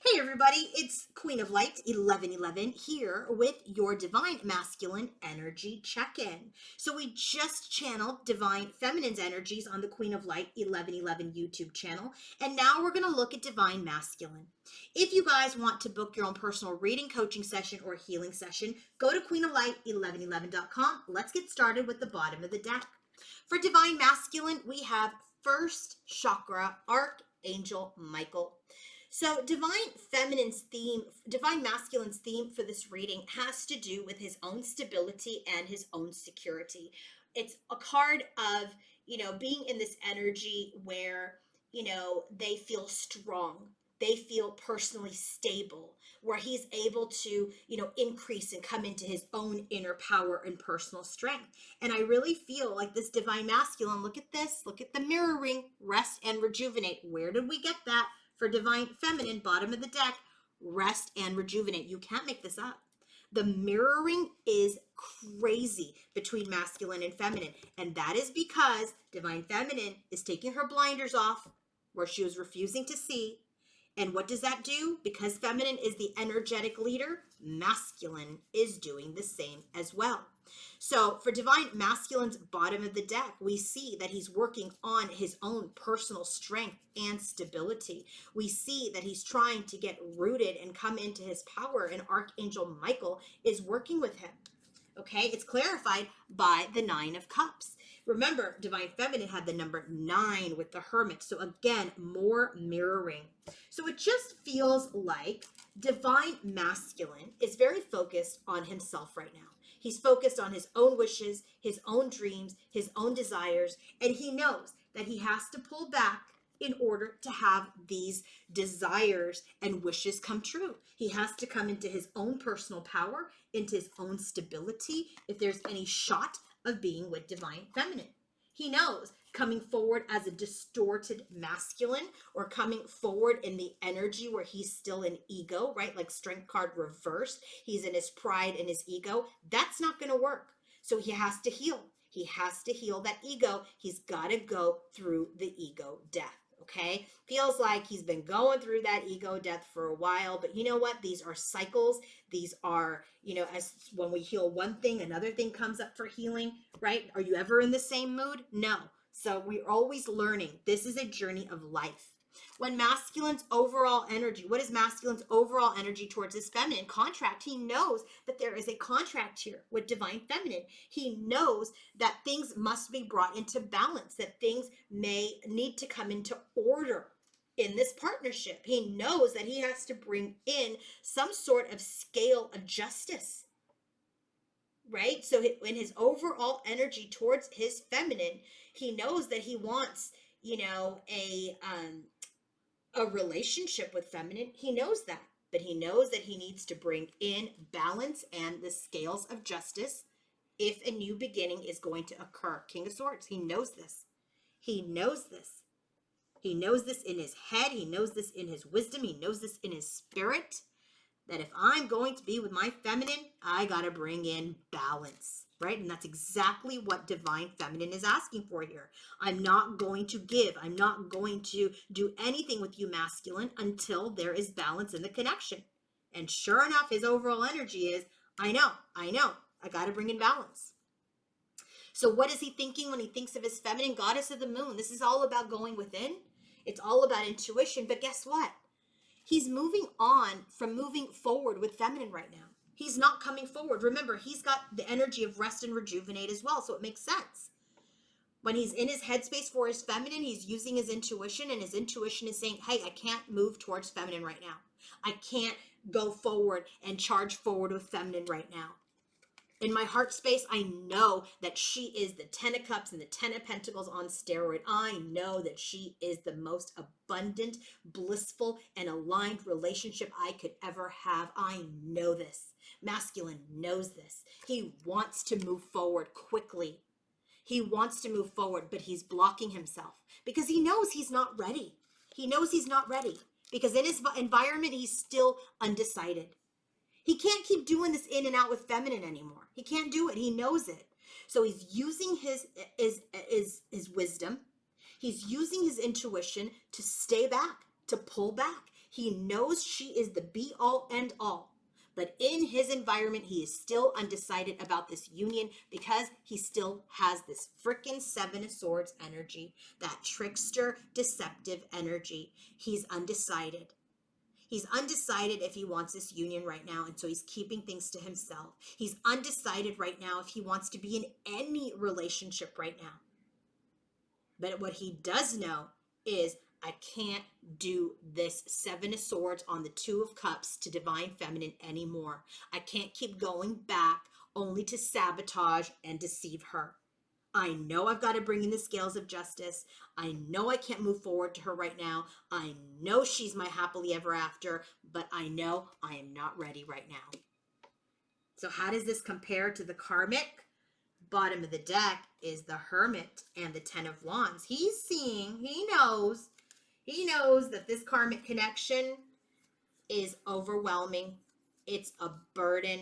Hey everybody, it's Queen of Light 1111 here with your Divine Masculine Energy Check-in. So we just channeled Divine Feminine's energies on the Queen of Light 1111 YouTube channel, and now we're going to look at Divine Masculine. If you guys want to book your own personal reading, coaching session, or healing session, go to queenoflight1111.com. Let's get started with the bottom of the deck. For Divine Masculine, we have first chakra, Archangel Michael. So Divine Masculine's theme for this reading has to do with his own stability and his own security. It's a card of, being in this energy where, they feel strong. They feel personally stable, where he's able to, increase and come into his own inner power and personal strength. And I really feel like this Divine Masculine, look at this, look at the mirroring, rest and rejuvenate. Where did we get that? For Divine Feminine, bottom of the deck, rest and rejuvenate. You can't make this up. The mirroring is crazy between masculine and feminine. And that is because Divine Feminine is taking her blinders off where she was refusing to see. And what does that do? Because feminine is the energetic leader, masculine is doing the same as well. So for Divine Masculine's bottom of the deck, we see that he's working on his own personal strength and stability. We see that he's trying to get rooted and come into his power, and Archangel Michael is working with him. Okay, it's clarified by the Nine of Cups. Remember, Divine Feminine had the number 9 with the Hermit. So again, more mirroring. So it just feels like Divine Masculine is very focused on himself right now. He's focused on his own wishes, his own dreams, his own desires, and he knows that he has to pull back in order to have these desires and wishes come true. He has to come into his own personal power, into his own stability, if there's any shot of being with Divine Feminine. He knows coming forward as a distorted masculine or coming forward in the energy where he's still in ego, right? Like Strength card reversed. He's in his pride and his ego. That's not going to work. So he has to heal. He has to heal that ego. He's got to go through the ego death. Okay, feels like he's been going through that ego death for a while, but you know what? These are cycles. These are, as when we heal one thing, another thing comes up for healing, right? Are you ever in the same mood? No. So we're always learning. This is a journey of life. When masculine's overall energy, what is masculine's overall energy towards his feminine contract? He knows that there is a contract here with Divine Feminine. He knows that things must be brought into balance, that things may need to come into order in this partnership. He knows that he has to bring in some sort of scale of justice, right? So in his overall energy towards his feminine, he knows that he wants, a relationship with feminine. He knows that, but he knows that he needs to bring in balance and the scales of justice if a new beginning is going to occur. King of Swords, he knows this. He knows this. He knows this in his head. He knows this in his wisdom. He knows this in his spirit, that if I'm going to be with my feminine, I got to bring in balance, right? And that's exactly what Divine Feminine is asking for here. I'm not going to give. I'm not going to do anything with you, masculine, until there is balance in the connection. And sure enough, his overall energy is, I know, I got to bring in balance. So what is he thinking when he thinks of his feminine? Goddess of the moon. This is all about going within. It's all about intuition. But guess what? He's moving on from moving forward with feminine right now. He's not coming forward. Remember, he's got the energy of rest and rejuvenate as well, so it makes sense. When he's in his headspace for his feminine, he's using his intuition, and his intuition is saying, hey, I can't move towards feminine right now. I can't go forward and charge forward with feminine right now. In my heart space, I know that she is the 10 of Cups and the 10 of Pentacles on steroid. I know that she is the most abundant, blissful, and aligned relationship I could ever have. I know this. Masculine knows this. He wants to move forward quickly. He wants to move forward, but he's blocking himself because he knows he's not ready. He knows he's not ready because in his environment, he's still undecided. He can't keep doing this in and out with feminine anymore. He can't do it. He knows it. So he's using his wisdom. He's using his intuition to stay back, to pull back. He knows she is the be all end all. But in his environment, he is still undecided about this union because he still has this frickin' Seven of Swords energy, that trickster, deceptive energy. He's undecided. He's undecided if he wants this union right now, and so he's keeping things to himself. He's undecided right now if he wants to be in any relationship right now. But what he does know is, I can't do this Seven of Swords on the Two of Cups to Divine Feminine anymore. I can't keep going back only to sabotage and deceive her. I know I've got to bring in the scales of justice. I know I can't move forward to her right now. I know she's my happily ever after, but I know I am not ready right now. So how does this compare to the Karmic? Bottom of the deck is the Hermit and the Ten of Wands. He's seeing, he knows that this Karmic connection is overwhelming. It's a burden,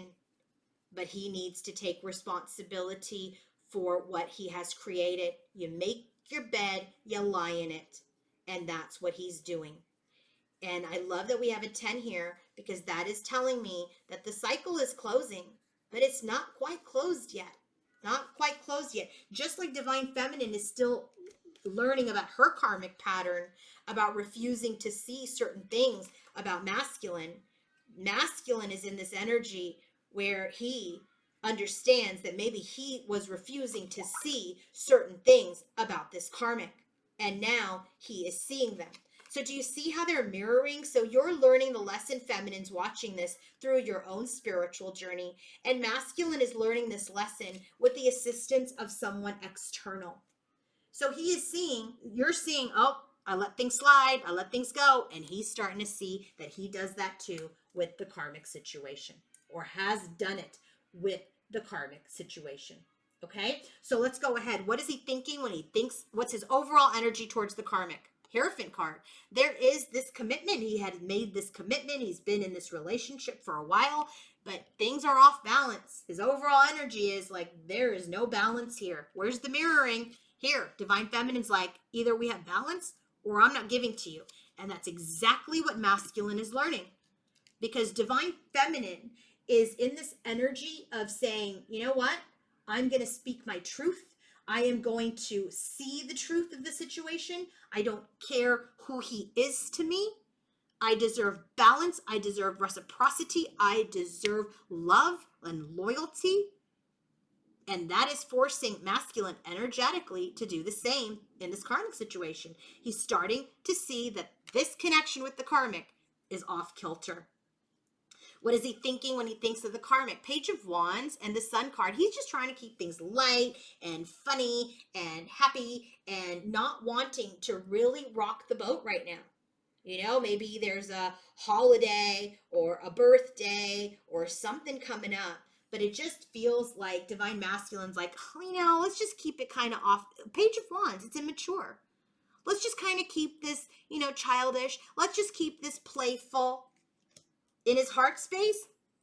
but he needs to take responsibility for what he has created. You make your bed, you lie in it. And that's what he's doing. And I love that we have a 10 here, because that is telling me that the cycle is closing, but it's not quite closed yet. Not quite closed yet. Just like Divine Feminine is still learning about her karmic pattern, about refusing to see certain things about masculine. Masculine is in this energy where he understands that maybe he was refusing to see certain things about this karmic, and now he is seeing them. So do you see how they're mirroring? So you're learning the lesson, feminines, watching this through your own spiritual journey, and masculine is learning this lesson with the assistance of someone external. So he is seeing, you're seeing, oh, I let things slide, I let things go, and he's starting to see that he does that too with the karmic situation, or has done it with the karmic situation. Okay, so let's go ahead. What is he thinking when he thinks? What's his overall energy towards the karmic? Hierophant card. There is this commitment. He had made this commitment. He's been in this relationship for a while, but things are off balance. His overall energy is like, there is no balance here. Where's the mirroring? Here, Divine Feminine's like, either we have balance or I'm not giving to you. And that's exactly what masculine is learning. Because Divine Feminine is in this energy of saying, you know what? I'm going to speak my truth. I am going to see the truth of the situation. I don't care who he is to me. I deserve balance. I deserve reciprocity. I deserve love and loyalty. And that is forcing masculine energetically to do the same in this karmic situation. He's starting to see that this connection with the karmic is off kilter. What is he thinking when he thinks of the karmic? Page of Wands and the Sun card. He's just trying to keep things light and funny and happy and not wanting to really rock the boat right now. You know, maybe there's a holiday or a birthday or something coming up, but it just feels like Divine Masculine's like, oh, you know, let's just keep it kind of off. Page of Wands, it's immature. Let's just kind of keep this, you know, childish. Let's just keep this playful. In his heart space,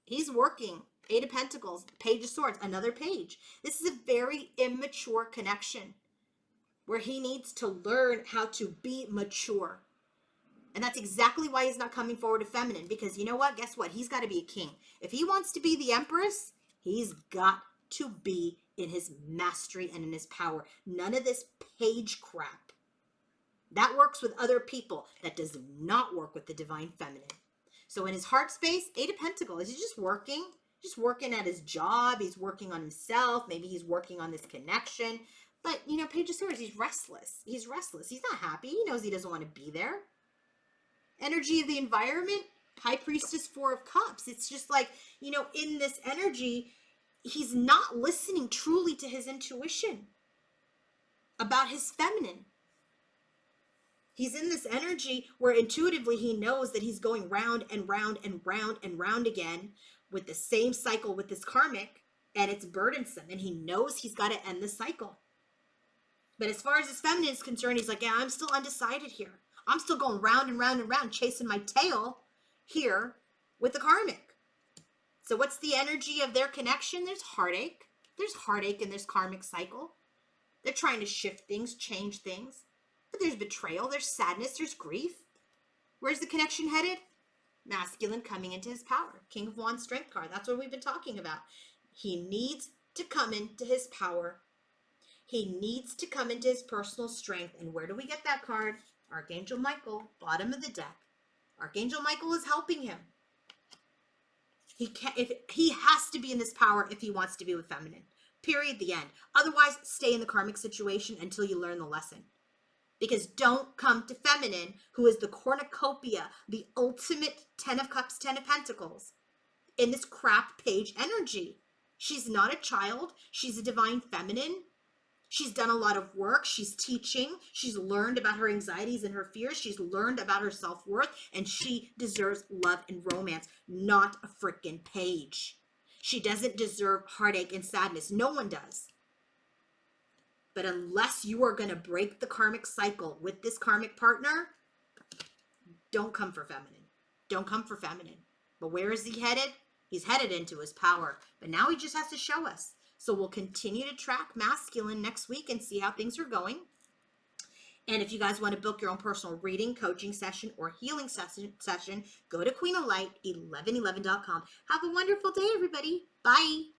he's working. Eight of Pentacles, Page of Swords, another page. This is a very immature connection where he needs to learn how to be mature. And that's exactly why he's not coming forward to feminine, because you know what? Guess what? He's got to be a king. If he wants to be the empress, he's got to be in his mastery and in his power. None of this page crap. That works with other people. That does not work with the Divine Feminine. So in his heart space, Eight of Pentacles, he's just working at his job. He's working on himself. Maybe he's working on this connection. But, you know, Page of Swords, he's restless. He's restless. He's not happy. He knows he doesn't want to be there. Energy of the environment, High Priestess, Four of Cups. It's just like, you know, in this energy, he's not listening truly to his intuition about his feminine. He's in this energy where intuitively he knows that he's going round and round and round and round again with the same cycle with this karmic, and it's burdensome, and he knows he's got to end the cycle. But as far as his feminine is concerned, he's like, yeah, I'm still undecided here. I'm still going round and round and round, chasing my tail here with the karmic. So what's the energy of their connection? There's heartache. There's heartache in this karmic cycle. They're trying to shift things, change things. But there's betrayal, there's sadness, there's grief. Where's the connection headed? Masculine coming into his power. King of Wands strength card. That's what we've been talking about. He needs to come into his power. He needs to come into his personal strength. And where do we get that card? Archangel Michael, bottom of the deck. Archangel Michael is helping him. He has to be in this power if he wants to be with feminine. Period, the end. Otherwise, stay in the karmic situation until you learn the lesson. Because don't come to feminine, who is the cornucopia, the ultimate 10 of cups, 10 of pentacles, in this crap page energy. She's not a child. She's a divine feminine. She's done a lot of work. She's teaching. She's learned about her anxieties and her fears. She's learned about her self-worth, and she deserves love and romance, not a freaking page. She doesn't deserve heartache and sadness. No one does. But unless you are going to break the karmic cycle with this karmic partner, don't come for feminine. Don't come for feminine. But where is he headed? He's headed into his power. But now he just has to show us. So we'll continue to track masculine next week and see how things are going. And if you guys want to book your own personal reading, coaching session, or healing session, go to queenoflight1111.com. Have a wonderful day, everybody. Bye.